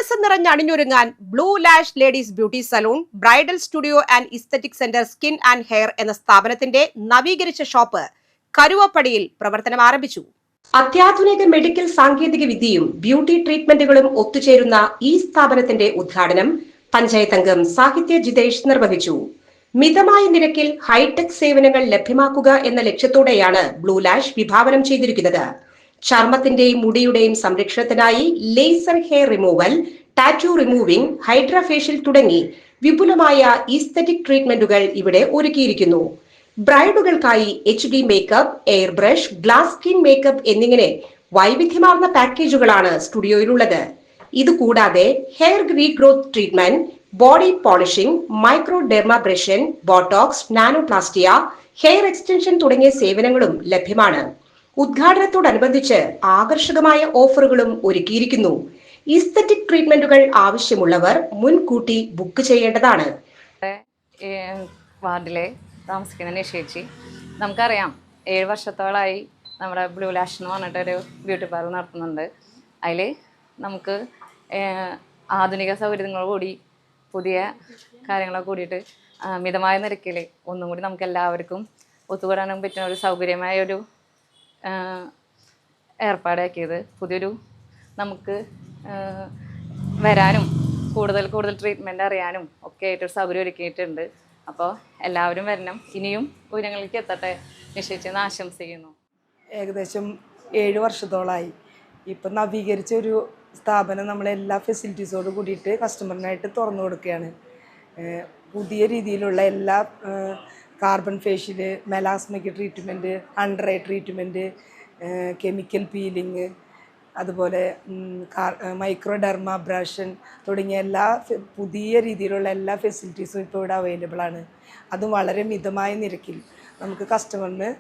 ഉല്ലാസം നിറഞ്ഞണിഞ്ഞൊരുങ്ങാൻ blue lash ladies beauty salon, bridal studio and aesthetic centre skin and hair എന്ന സ്ഥാപനത്തിന്റെ നവീകരിച്ച ഷോപ്പ് കരുവപ്പടിയിൽ പ്രവർത്തനം ആരംഭിച്ചു. അത്യാധുനിക മെഡിക്കൽ സാങ്കേതിക വിദ്യയും ബ്യൂട്ടി ട്രീറ്റ്മെന്റുകളും ഒത്തുചേരുന്ന ഈ സ്ഥാപനത്തിന്റെ ഉദ്ഘാടനം പഞ്ചായത്ത് അംഗം സാഹിത്യ ജിതേഷ് നിർവഹിച്ചു. മിതമായ നിരക്കിൽ ഹൈടെക് സേവനങ്ങൾ ലഭ്യമാക്കുക എന്ന ലക്ഷ്യത്തോടെയാണ് ബ്ലൂ ലാഷ് വിഭാവനം ചെയ്തിരിക്കുന്നത്. ചർമ്മത്തിന്റെയും മുടിയുടെയും സംരക്ഷണത്തിനായി laser hair removal, tattoo removing, hydrafacial തുടങ്ങി വിപുലമായ ഈസ്തറ്റിക് ട്രീറ്റ്മെന്റുകൾ ഇവിടെ ഒരുക്കിയിരിക്കുന്നു. ബ്രൈഡുകൾക്കായി HD makeup, air brush, glass skin makeup എന്നിങ്ങനെ വൈവിധ്യമാർന്ന പാക്കേജുകളാണ് സ്റ്റുഡിയോയിലുള്ളത്. ഇതുകൂടാതെ hair regrowth treatment, body polishing, micro dermabrasion, Botox, nanoplastia, hair extension തുടങ്ങിയ സേവനങ്ങളും ലഭ്യമാണ്. ഉദ്ഘാടനത്തോടനുബന്ധിച്ച് ആകർഷകമായ ഓഫറുകളും ഒരുക്കിയിരിക്കുന്നു. ഈസ്തറ്റിക് ട്രീറ്റ്മെന്റുകൾ ആവശ്യമുള്ളവർ മുൻകൂട്ടി ബുക്ക് ചെയ്യേണ്ടതാണ്. വാർഡിലെ താമസിക്കുന്ന നിഷേച്ചി, നമുക്കറിയാം 7 വർഷത്തോളമായി നമ്മുടെ ബ്ലൂ ലാഷ് എന്ന് പറഞ്ഞിട്ടൊരു ബ്യൂട്ടി പാർലർ നടത്തുന്നുണ്ട്. അതിൽ നമുക്ക് ആധുനിക സൗകര്യങ്ങൾ കൂടി പുതിയ കാര്യങ്ങളൊക്കെ കൂടിയിട്ട് മിതമായ നിരക്കിൽ ഒന്നും കൂടി നമുക്ക് എല്ലാവർക്കും ഒത്തുകൂടാനും പറ്റുന്ന ഒരു സൗകര്യമായ ഒരു ഏർപ്പാടാക്കിയത്. പുതിയൊരു നമുക്ക് വരാനും കൂടുതൽ ട്രീറ്റ്മെൻറ്റ് അറിയാനും ഒക്കെ ആയിട്ടൊരു സൗകര്യം ഒരുക്കിയിട്ടുണ്ട്. അപ്പോൾ എല്ലാവരും വരണം, ഇനിയും ഉയരങ്ങളിലേക്ക് എത്തട്ടെ നിശ്ചയിച്ചെന്ന് ആശംസിക്കുന്നു. ഏകദേശം 7 വർഷത്തോളമായി ഇപ്പം നവീകരിച്ച ഒരു സ്ഥാപനം നമ്മളെല്ലാ ഫെസിലിറ്റീസോട് കൂടിയിട്ട് കസ്റ്റമറിനായിട്ട് തുറന്നു കൊടുക്കുകയാണ്. പുതിയ രീതിയിലുള്ള എല്ലാ കാർബൺ ഫേഷ്യല്, മെലാസ്മയ്ക്ക് treatment, under eye treatment, chemical peeling, അതുപോലെ മൈക്രോ ഡെർമാബ്രേഷൻ തുടങ്ങിയ എല്ലാ പുതിയ രീതിയിലുള്ള എല്ലാ ഫെസിലിറ്റീസും ഇപ്പോൾ ഇവിടെ അവൈലബിൾ ആണ്. അതും വളരെ മിതമായ നിരക്കിൽ നമുക്ക് കസ്റ്റമറിന്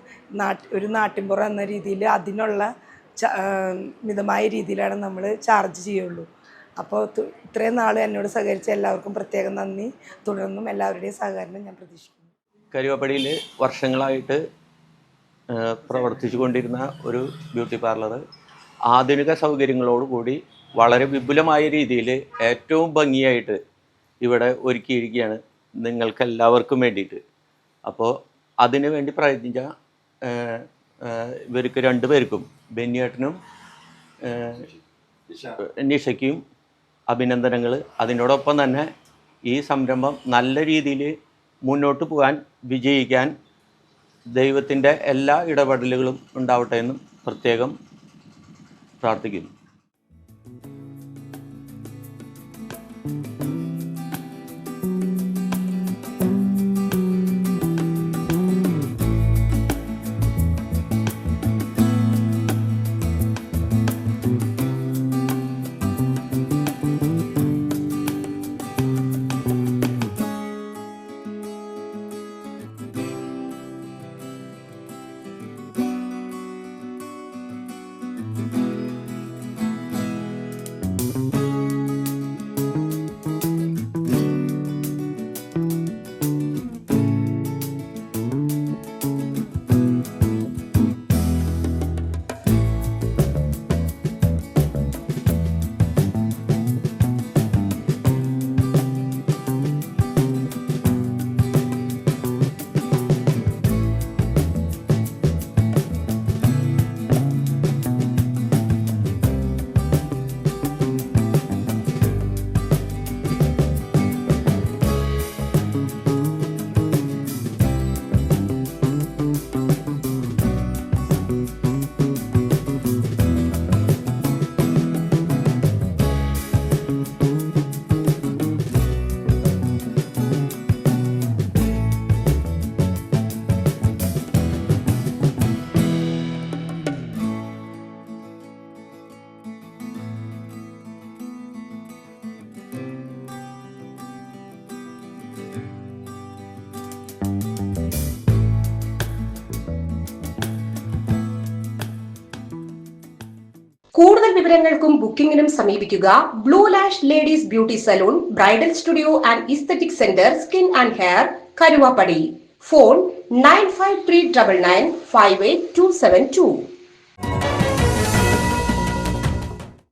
ഒരു നാട്ടിൻപുറം എന്ന രീതിയിൽ അതിനുള്ള മിതമായ രീതിയിലാണ് നമ്മൾ ചാർജ് ചെയ്യുള്ളൂ. അപ്പോൾ ഇത്രയും നാൾ എന്നോട് സഹകരിച്ച എല്ലാവർക്കും പ്രത്യേകം നന്ദി. തുടർന്നും എല്ലാവരുടെയും സഹകരണം ഞാൻ പ്രതീക്ഷിക്കുന്നു. കരുവപ്പടിയിൽ വർഷങ്ങളായിട്ട് പ്രവർത്തിച്ചു കൊണ്ടിരുന്ന ഒരു ബ്യൂട്ടി പാർലർ ആധുനിക സൗകര്യങ്ങളോടുകൂടി വളരെ വിപുലമായ രീതിയിൽ ഏറ്റവും ഭംഗിയായിട്ട് ഇവിടെ ഒരുക്കിയിരിക്കുകയാണ് നിങ്ങൾക്കെല്ലാവർക്കും വേണ്ടിയിട്ട്. അപ്പോൾ അതിനു വേണ്ടി പ്രയത്നിച്ച ഇവർക്ക് 2 പേർക്കും, ബെന്നിയേട്ടനും നിഷയ്ക്കും അഭിനന്ദനങ്ങൾ. അതിനോടൊപ്പം തന്നെ ഈ സംരംഭം നല്ല രീതിയിൽ മുന്നോട്ട് പോകാൻ, വിജയിക്കാൻ ദൈവത്തിൻ്റെ എല്ലാ ഇടപെടലുകളും ഉണ്ടാവട്ടെ എന്നും പ്രത്യേകം പ്രാർത്ഥിക്കുന്നു. കൂടുതൽ വിവരങ്ങൾക്കും ബുക്കിംഗിനും സമീപിക്കുക blue lash ladies beauty salon, bridal studio and aesthetic centre skin and hair, Karuvappady. Phone 9539958272.